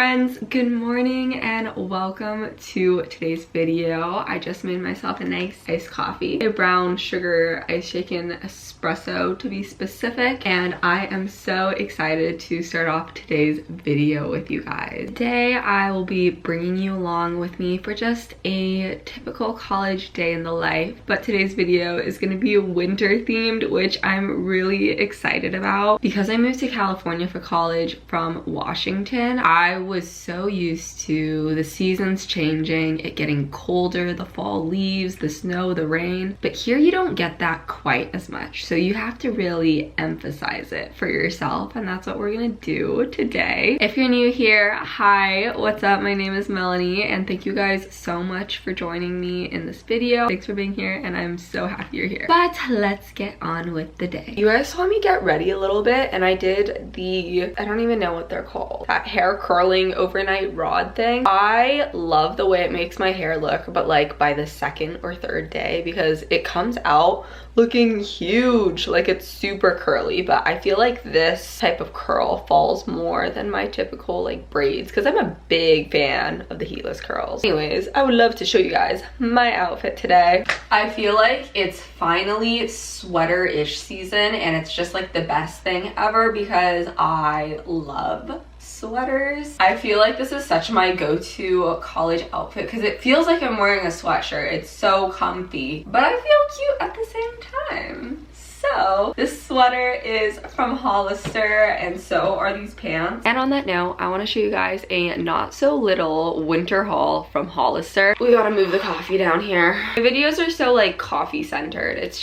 friends, good morning and welcome to today's video. I just made myself a nice iced coffee, a brown sugar ice shaken espresso to be specific, and I am so excited to start off today's video with you guys. Today I will be bringing you along with me for just a typical college day in the life, but today's video is going to be winter themed, which I'm really excited about because I moved to California for college from Washington. I was so used to the seasons changing, it getting colder, the fall leaves, the snow, the rain, but here you don't get that quite as much, so you have to really emphasize it for yourself, and that's what we're gonna do today. If you're new here, hi, what's up? My name is Melanie, and thank you guys so much for joining me in this video. Thanks for being here, and I'm so happy you're here. But let's get on with the day. You guys saw me get ready a little bit, and I did the, I don't even know what they're called, that hair curling overnight rod thing. I love the way it makes my hair look, but like by the second or third day, because it comes out looking huge, like it's super curly, but I feel like this type of curl falls more than my typical like braids because I'm a big fan of the heatless curls. Anyways, I would love to show you guys my outfit today. I feel like it's finally sweater-ish season, and it's just like the best thing ever because I love sweaters. I feel like this is such my go-to college outfit because it feels like I'm wearing a sweatshirt. It's so comfy, but I feel cute at the same time. So this sweater is from Hollister, and so are these pants. And on that note, I want to show you guys a not so little winter haul from Hollister. We gotta move the coffee down here. My videos are so like coffee centered. It's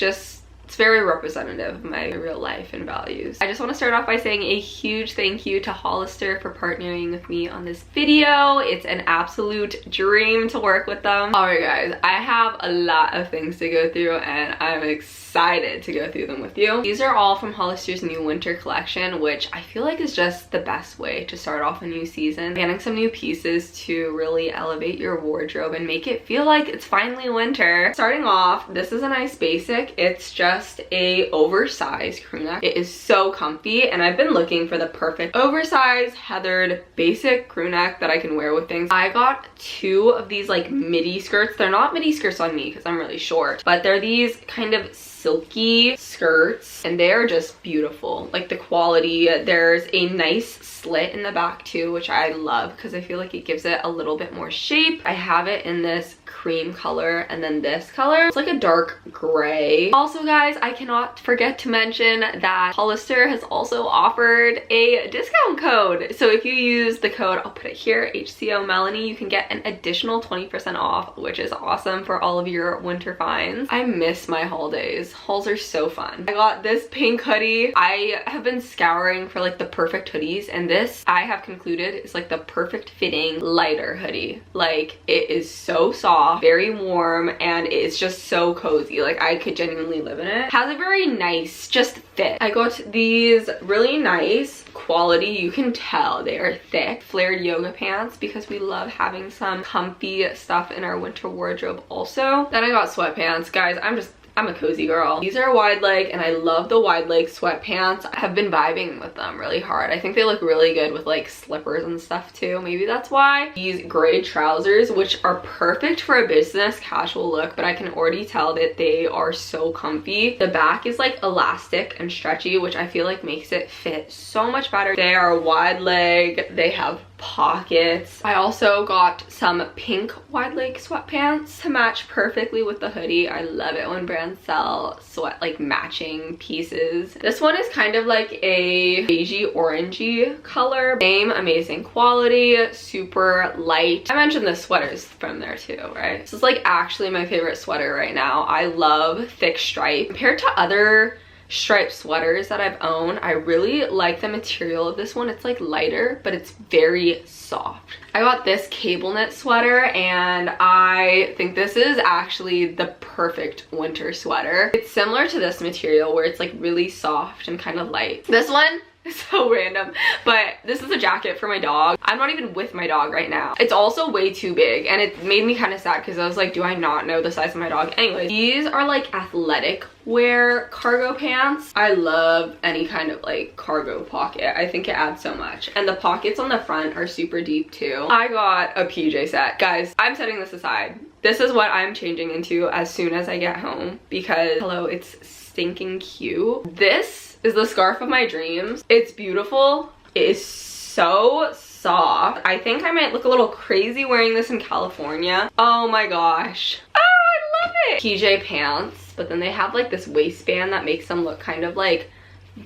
very representative of my real life and values. I just want to start off by saying a huge thank you to Hollister for partnering with me on this video. It's an absolute dream to work with them. Alright guys, I have a lot of things to go through and I'm excited to go through them with you. These are all from Hollister's new winter collection, which I feel like is just the best way to start off a new season. Adding some new pieces to really elevate your wardrobe and make it feel like it's finally winter. Starting off, this is a nice basic. It's just a oversized crew neck. It is so comfy, and I've been looking for the perfect oversized heathered basic crew neck that I can wear with things. I got two of these like midi skirts. They're not midi skirts on me because I'm really short, but they're these kind of silky skirts, and they are just beautiful. Like the quality, there's a nice slit in the back too, which I love because I feel like it gives it a little bit more shape. I have it in this cream color and then this color. It's like a dark gray. Also guys, I cannot forget to mention that Hollister has also offered a discount code. So if you use the code, I'll put it here, HCO Melanie, you can get an additional 20% off, which is awesome for all of your winter finds. I miss my haul days. Hauls are so fun. I got this pink hoodie. I have been scouring for like the perfect hoodies, and this I have concluded is like the perfect fitting lighter hoodie. Like it is so soft, very warm, and it's just so cozy. Like I could genuinely live in it. Has a very nice just fit. I got these really nice quality, you can tell they are thick, flared yoga pants because we love having some comfy stuff in our winter wardrobe also. Then I got sweatpants. Guys, I'm a cozy girl. These are wide leg, and I love the wide leg sweatpants. I have been vibing with them really hard. I think they look really good with like slippers and stuff too. Maybe that's why. These gray trousers, which are perfect for a business casual look, but I can already tell that they are so comfy. The back is like elastic and stretchy, which I feel like makes it fit so much better. They are wide leg. They have pockets. I also got some pink wide leg sweatpants to match perfectly with the hoodie. I love it when brands sell like matching pieces. This one is kind of like a beigey orangey color. Same amazing quality, super light. I mentioned the sweaters from there too, right? This is like actually my favorite sweater right now. I love thick stripe. Compared to other striped sweaters that I've owned, I really like the material of this one. It's like lighter, but it's very soft. I got this cable knit sweater, and I think this is actually the perfect winter sweater. It's similar to this material where it's like really soft and kind of light. This one So random, but this is a jacket for my dog. I'm not even with my dog right now. It's also way too big, and it made me kind of sad because I was like, do I not know the size of my dog? Anyway, these are like athletic wear cargo pants. I love any kind of like cargo pocket. I think it adds so much, and the pockets on the front are super deep too. I got a PJ set. Guys, I'm setting this aside. This is what I'm changing into as soon as I get home because, hello, it's stinking cute. This is the scarf of my dreams. It's beautiful. It is so soft. I think I might look a little crazy wearing this in California. Oh my gosh. Oh, I love it. PJ pants, but then they have like this waistband that makes them look kind of like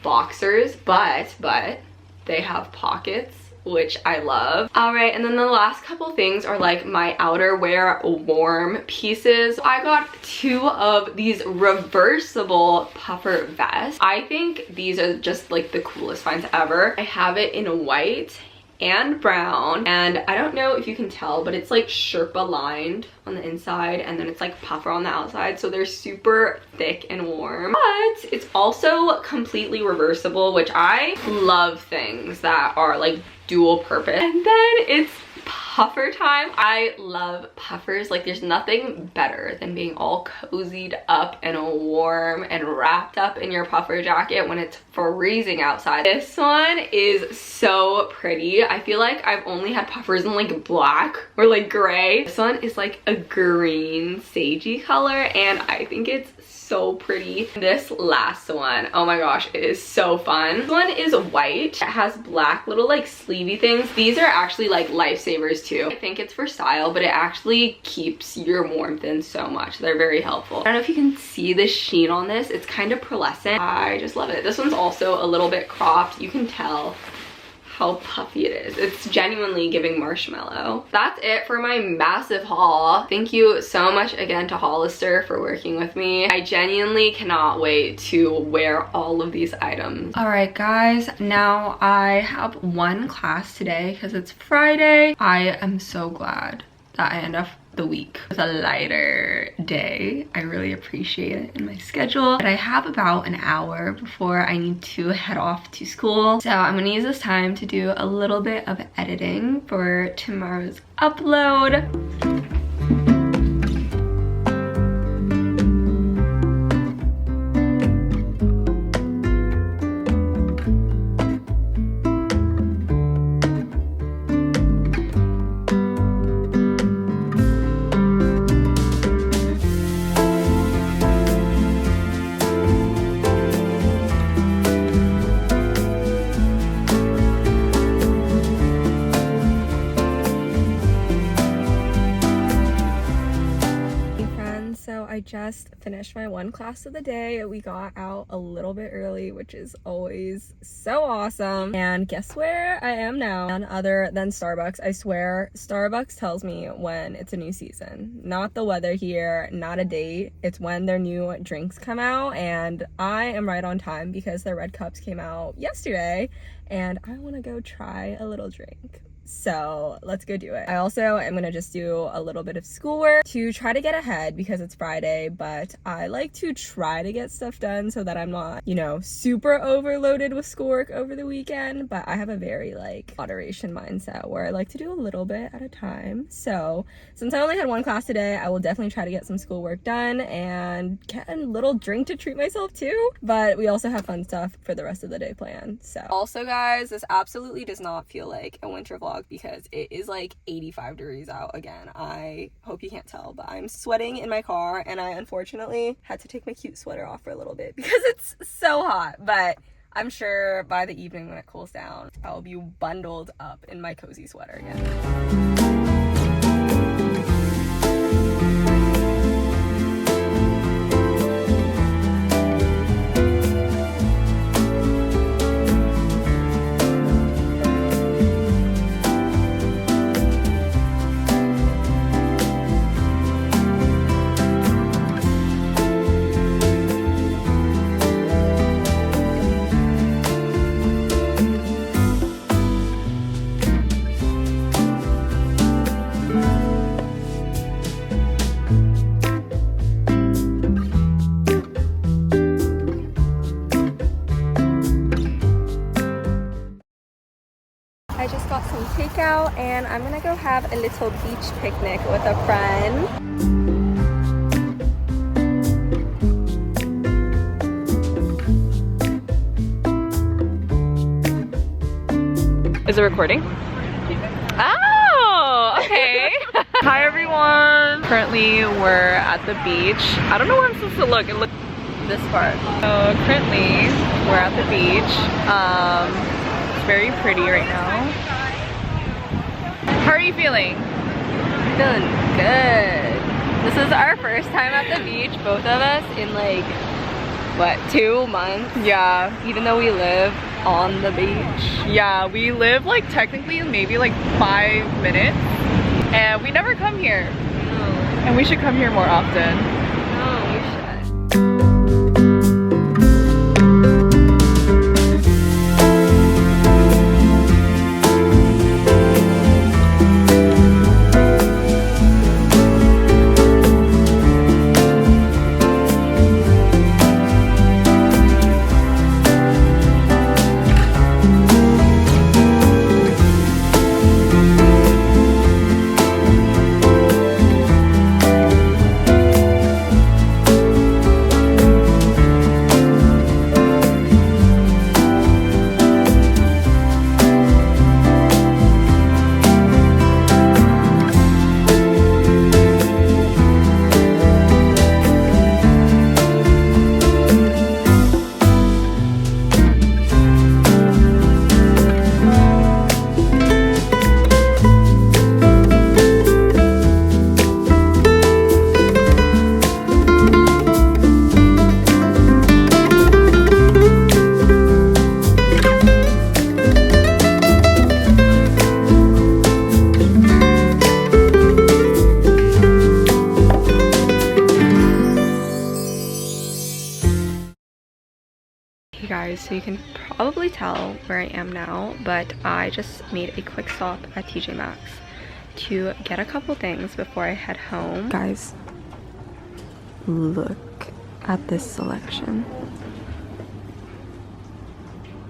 boxers, but they have pockets, which I love. All right, and then the last couple things are like my outerwear warm pieces. I got 2 of these reversible puffer vests. I think these are just like the coolest finds ever. I have it in white and brown, and I don't know if you can tell, but it's like Sherpa lined on the inside, and then it's like puffer on the outside, so they're super thick and warm. But it's also completely reversible, which I love things that are like dual purpose. And then it's puffer time. I love puffers. Like, there's nothing better than being all cozied up and warm and wrapped up in your puffer jacket when it's freezing outside. This one is so pretty. I feel like I've only had puffers in like black or like gray. This one is like a green sagey color, and I think it's so pretty. This last one, oh my gosh, it is so fun. This one is white. It has black little like sleevey things. These are actually like lifesavers too. I think it's for style, but it actually keeps your warmth in so much. They're very helpful. I don't know if you can see the sheen on this. It's kind of pearlescent. I just love it. This one's also a little bit cropped. You can tell how puffy it is. It's genuinely giving marshmallow. That's it for my massive haul. Thank you so much again to Hollister for working with me. I genuinely cannot wait to wear all of these items. All right, guys, now I have one class today because it's Friday. I am so glad that I end up the week with a lighter day. I really appreciate it in my schedule. But I have about an hour before I need to head off to school. So I'm gonna use this time to do a little bit of editing for tomorrow's upload. I just finished my one class of the day. We got out a little bit early, which is always so awesome. And guess where I am now? None other than Starbucks. I swear, Starbucks tells me when it's a new season. Not the weather here, not a date. It's when their new drinks come out, and I am right on time because their red cups came out yesterday, and I want to go try a little drink. So let's go do it. I also am gonna just do a little bit of schoolwork to try to get ahead because it's Friday, but I like to try to get stuff done so that I'm not, you know, super overloaded with schoolwork over the weekend. But I have a very like moderation mindset where I like to do a little bit at a time. So since I only had one class today, I will definitely try to get some schoolwork done and get a little drink to treat myself to. But we also have fun stuff for the rest of the day planned. So also, guys, this absolutely does not feel like a winter vlog because it is like 85 degrees out again. I hope you can't tell, but I'm sweating in my car, and I unfortunately had to take my cute sweater off for a little bit because it's so hot. But I'm sure by the evening when it cools down, I'll be bundled up in my cozy sweater again. workout and I'm gonna go have a little beach picnic with a friend. Is it recording? Oh, okay. Hi everyone. Currently we're at the beach. I don't know where I'm supposed to look. It looks this part. So currently we're at the beach. It's very pretty right now. How are you feeling? Feeling good. This is our first time at the beach, both of us, in like, what, 2 months? Yeah. Even though we live on the beach. Yeah, we live like technically maybe like 5 minutes. And we never come here. No. And we should come here more often. No, we should. Guys, so you can probably tell where I am now, but I just made a quick stop at TJ Maxx to get a couple things before I head home. Guys, look at this selection.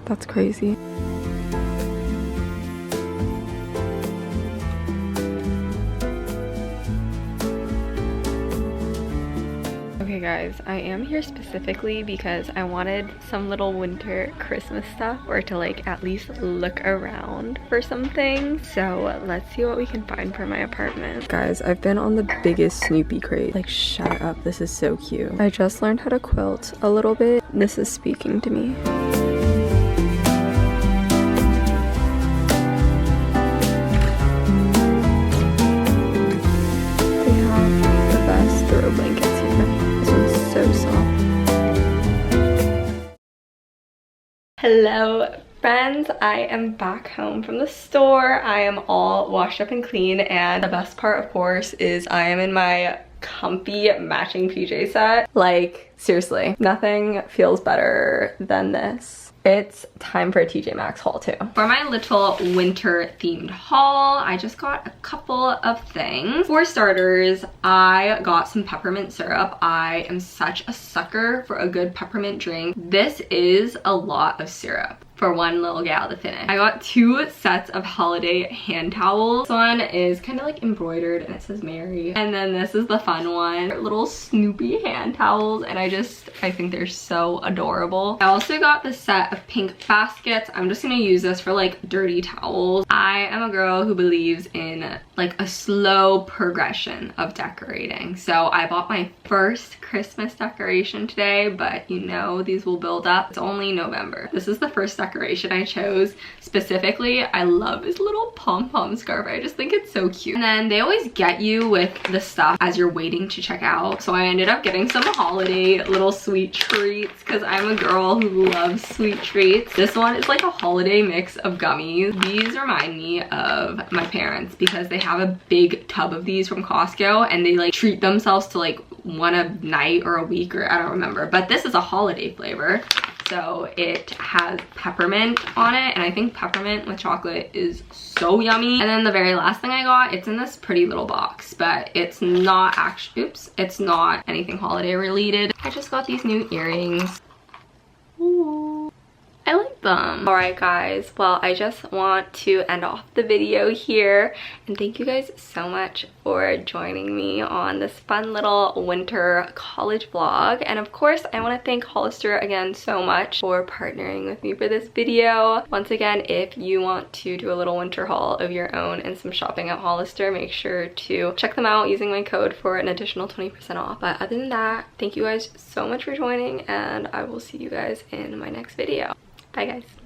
That's crazy. Okay guys, I am here specifically because I wanted some little winter Christmas stuff, or to like at least look around for something. So let's see what we can find for my apartment. Guys, I've been on the biggest Snoopy crate. Like, shut up, this is so cute. I just learned how to quilt a little bit. This is speaking to me. They have the best throw blankets here. So soft. Hello friends, I am back home from the store. I am all washed up and clean, and the best part of course is I am in my comfy matching PJ set. Like, seriously, nothing feels better than this. It's time for a TJ Maxx haul too. For my little winter themed haul, I just got a couple of things. For starters, I got some peppermint syrup. I am such a sucker for a good peppermint drink. This is a lot of syrup for one little gal to finish. I got 2 sets of holiday hand towels. This one is kind of like embroidered and it says Merry. And then this is the fun one. They're little Snoopy hand towels, and I think they're so adorable. I also got this set of pink baskets. I'm just gonna use this for like dirty towels. I am a girl who believes in like a slow progression of decorating. So I bought my first Christmas decoration today, but you know these will build up. It's only November. This is the first decoration I chose specifically. I love this little pom-pom scarf. I just think it's so cute. And then they always get you with the stuff as you're waiting to check out. So I ended up getting some holiday little sweet treats because I'm a girl who loves sweet treats. This one is like a holiday mix of gummies. These remind me of my parents because they have a big tub of these from Costco, and they like treat themselves to like one a night or a week, or I don't remember. But this is a holiday flavor. So it has peppermint on it, and I think peppermint with chocolate is so yummy. And then the very last thing I got, it's in this pretty little box, but it's not actually, oops, it's not anything holiday related. I just got these new earrings. Ooh. I like them. Alright guys, well I just want to end off the video here and thank you guys so much for joining me on this fun little winter college vlog. And of course I want to thank Hollister again so much for partnering with me for this video. Once again, if you want to do a little winter haul of your own and some shopping at Hollister, make sure to check them out using my code for an additional 20% off. But other than that, thank you guys so much for joining and I will see you guys in my next video. Bye guys.